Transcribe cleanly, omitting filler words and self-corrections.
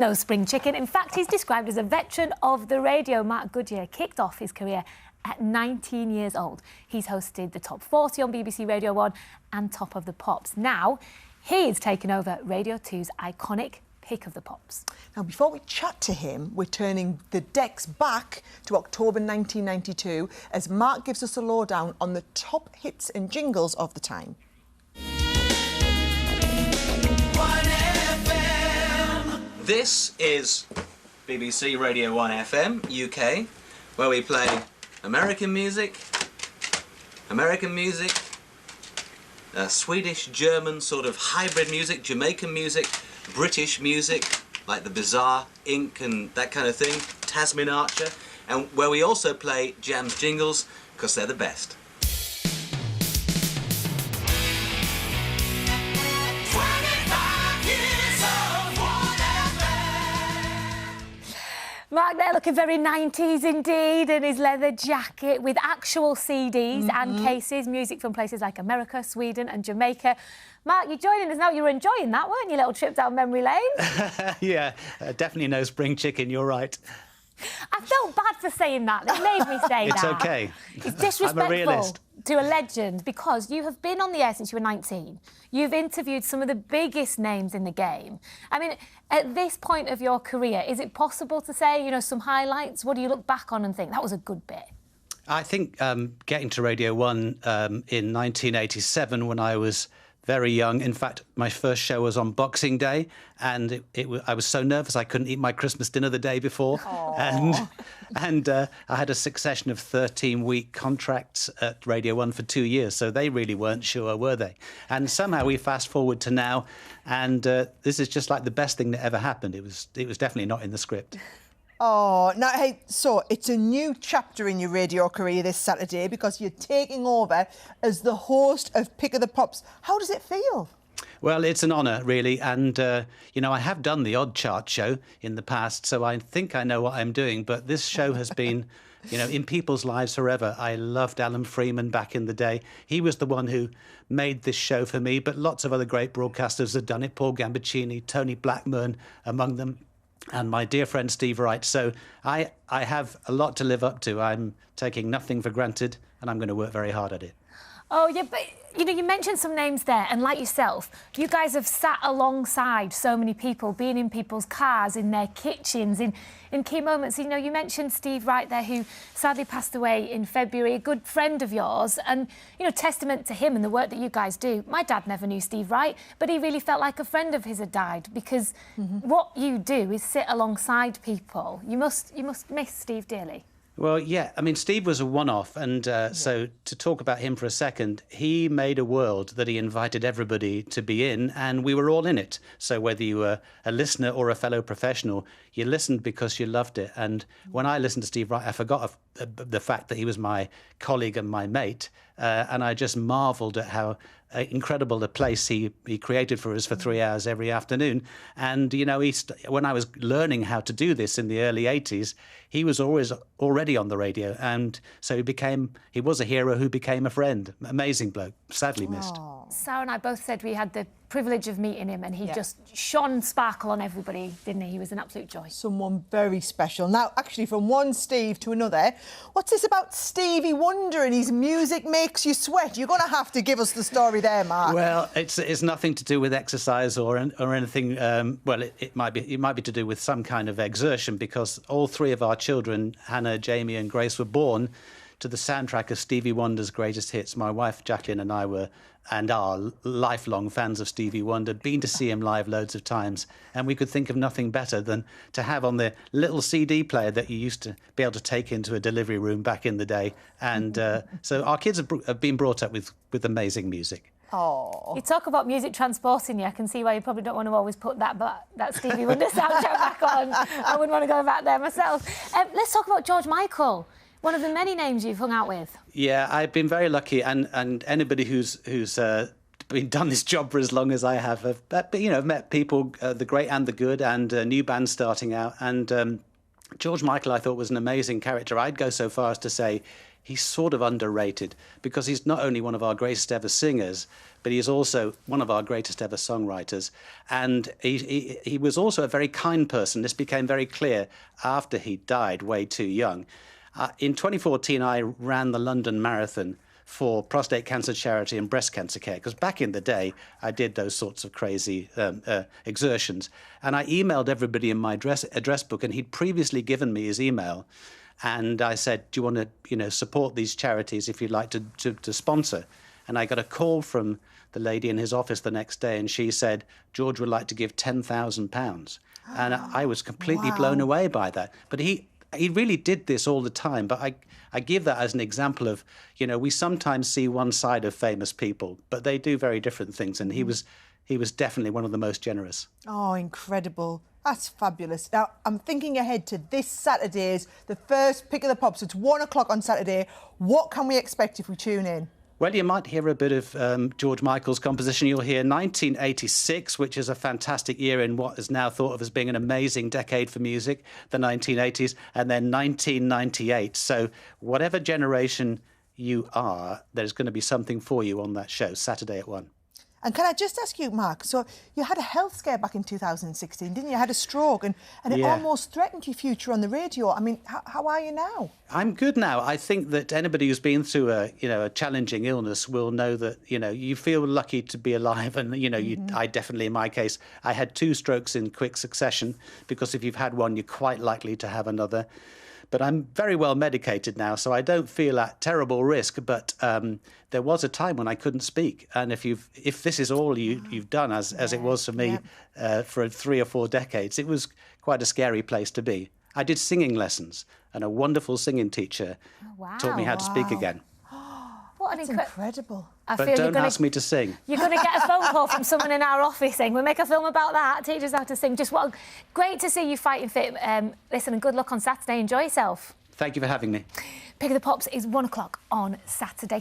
No spring chicken. In fact, he's described as a veteran of the radio. Mark Goodier kicked off his career at 19 years old. He's hosted the Top 40 on BBC Radio 1 and Top of the Pops. Now, he's taken over Radio 2's iconic Pick of the Pops. Now, before we chat to him, we're turning the decks back to October 1992 as Mark gives us a lowdown on the top hits and jingles of the time. This is BBC Radio 1 FM, UK, where we play American music, Swedish, German sort of hybrid music, Jamaican music, British music, like the Bizarre, Inc. and that kind of thing, Tasmin Archer, and where we also play Jam's jingles, because they're the best. Mark there looking very 90s indeed, in his leather jacket with actual CDs and cases, music from places like America, Sweden and Jamaica. Mark, you're joining us now. You were enjoying that, weren't you? Little trip down memory lane. Yeah, definitely no spring chicken, you're right. I felt bad for saying that. It made me say It's that. It's OK. It's disrespectful I'm a realist. to a legend because you have been on the air since you were 19. You've interviewed some of the biggest names in the game. I mean, at this point of your career, is it possible to say, you know, some highlights? What do you look back on and think, that was a good bit? I think getting to Radio 1 in 1987 when I was very young. In fact, my first show was on Boxing Day, and I was so nervous I couldn't eat my Christmas dinner the day before. And I had a succession of 13-week contracts at Radio 1 for 2 years, so they really weren't sure, were they? And somehow we fast forward to now, and this is just like the best thing that ever happened. It was definitely not in the script. Oh, now, hey, so it's a new chapter in your radio career this Saturday because you're taking over as the host of Pick of the Pops. How does it feel? Well, it's an honour, really, and, you know, I have done the Odd Chart show in the past, so I think I know what I'm doing, but this show has been, you know, in people's lives forever. I loved Alan Freeman back in the day. He was the one who made this show for me, but lots of other great broadcasters have done it. Paul Gambaccini, Tony Blackburn among them, and my dear friend Steve Wright. So I have a lot to live up to. I'm taking nothing for granted, and I'm going to work very hard at it. Oh, yeah, but, you know, you mentioned some names there, and like yourself, you guys have sat alongside so many people, being in people's cars, in their kitchens, in key moments. You know, you mentioned Steve Wright there, who sadly passed away in February, a good friend of yours, and, you know, testament to him and the work that you guys do. My dad never knew Steve Wright, but he really felt like a friend of his had died, because what you do is sit alongside people. You must miss Steve dearly. Well, yeah, I mean, Steve was a one-off, and so to talk about him for a second, he made a world that he invited everybody to be in, and we were all in it. So whether you were a listener or a fellow professional, you listened because you loved it. And when I listened to Steve Wright, I forgot the fact that he was my colleague and my mate, and I just marvelled at how incredible a place he created for us for 3 hours every afternoon. And, you know, when I was learning how to do this in the early 80s, he was already on the radio. And so he was a hero who became a friend. Amazing bloke, sadly missed. Sarah and I both said we had the privilege of meeting him, and he just shone sparkle on everybody, didn't he? He was an absolute joy. Someone very special. Now, actually, from one Steve to another, what's this about Stevie Wonder and his music makes you sweat? You're going to have to give us the story there, Mark. Well, it's nothing to do with exercise or anything. Well, it might be to do with some kind of exertion, because all three of our children, Hannah, Jamie and Grace, were born to the soundtrack of Stevie Wonder's greatest hits. My wife Jacqueline and I were and are lifelong fans of Stevie Wonder, been to see him live loads of times, and we could think of nothing better than to have on the little CD player that you used to be able to take into a delivery room back in the day. And so our kids have been brought up with amazing music. Oh. You talk about music transporting you. I can see why you probably don't want to always put that Stevie Wonder soundtrack back on. I wouldn't want to go back there myself. Let's talk about George Michael, one of the many names you've hung out with. Yeah, I've been very lucky, and anybody who's done this job for as long as I have, met people, the great and the good, and new bands starting out. And George Michael, I thought, was an amazing character. I'd go so far as to say he's sort of underrated because he's not only one of our greatest ever singers, but he's also one of our greatest ever songwriters. And he was also a very kind person. This became very clear after he died way too young. In 2014, I ran the London Marathon for prostate cancer charity and breast cancer care, because back in the day, I did those sorts of crazy exertions. And I emailed everybody in my address book, and he'd previously given me his email. And I said, do you want to, support these charities if you'd like to sponsor? And I got a call from the lady in his office the next day, and she said, George would like to give £10,000. And I was completely blown away by that. But he really did this all the time. But I give that as an example of, we sometimes see one side of famous people, but they do very different things. And he was definitely one of the most generous. Oh, incredible. That's fabulous. Now, I'm thinking ahead to this Saturday's, the first Pick of the Pops. It's 1 o'clock on Saturday. What can we expect if we tune in? Well, you might hear a bit of George Michael's composition. You'll hear 1986, which is a fantastic year in what is now thought of as being an amazing decade for music, the 1980s, and then 1998. So whatever generation you are, there's going to be something for you on that show, Saturday at 1. And can I just ask you, Mark, so you had a health scare back in 2016, didn't you? You had a stroke and it almost threatened your future on the radio. I mean, how are you now? I'm good now. I think that anybody who's been through a challenging illness will know that, you feel lucky to be alive. And, I definitely, in my case, I had 2 strokes in quick succession, because if you've had one, you're quite likely to have another. But I'm very well medicated now, so I don't feel at terrible risk. But there was a time when I couldn't speak, and if this is all you've done, as it was for me for 3 or 4 decades, it was quite a scary place to be. I did singing lessons, and a wonderful singing teacher taught me how to speak again. That's incredible. But don't ask me to sing. You're going to get a phone call from someone in our office saying, we'll make a film about that, teach us how to sing. Great to see you fighting fit. Listen, and good luck on Saturday. Enjoy yourself. Thank you for having me. Pick of the Pops is 1 o'clock on Saturday.